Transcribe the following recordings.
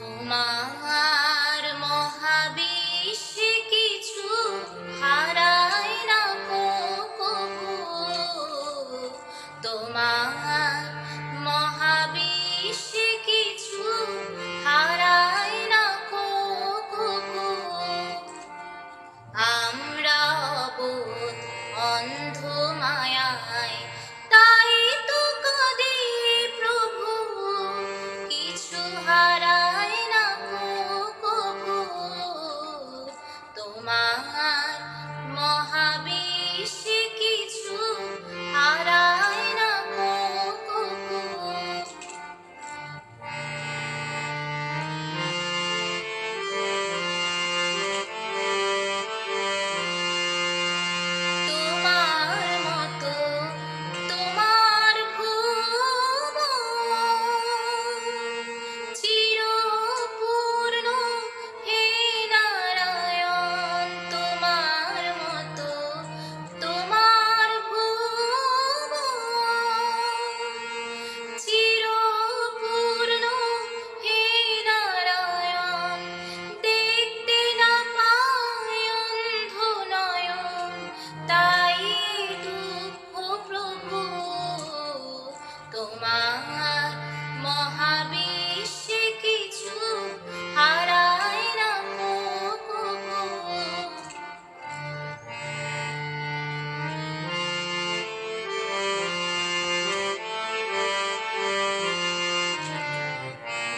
তোমার মহাবিশ্বে কিছু হারায় না কভু। তোমার মহাবিশ্বে কিছু হারায় না কভু। আমরা অবোধ অন্ধ মায়ায়, তাই তো কাঁদি প্রভু, কিছু হারায় না কভু। তোমার মহাবিশ্বে কিছু হারায় না কভু। তোমার মতো তোমার ভুবন চিরপূর্ণ, হে নারায়ণ। তোমার মতো তোমার ভুবন চিরপূর্ণ, হে নারায়ণ। দেখতে না পায় অন্ধ নয়ন, তাই দুঃখ প্রভু। তোমার মহাবিশ্বে কিছু হারায় না কভু।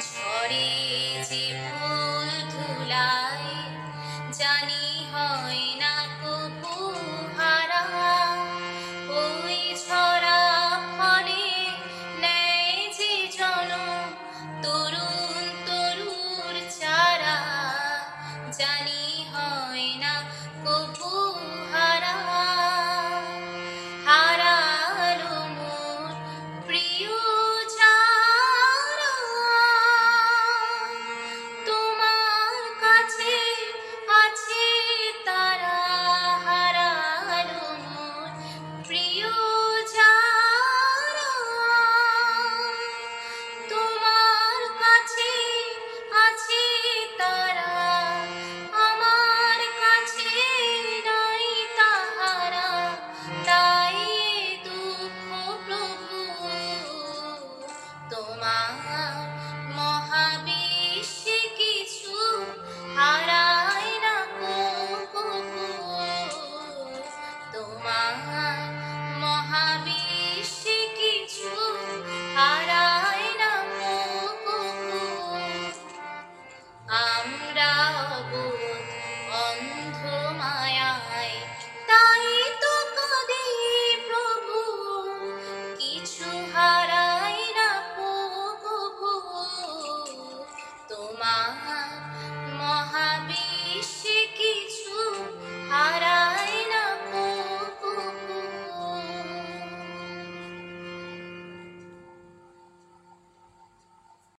ঝরে যে ফুল ধুলায়, জানি হয় না কভু হারা। ওই ঝরা ফলে নেয় যে জনম তরুণ তরুর চারা, জানি হয় না কভু হারা। হারালো মোর প্রিয় যারা, তোমার কাছে আছে তারা। হারালো মোর প্রিয় যারা, তোমার কাছে আছে তারা। আমার কাছে নাই তাহারা, তাই দুঃখ প্রভু। তোমার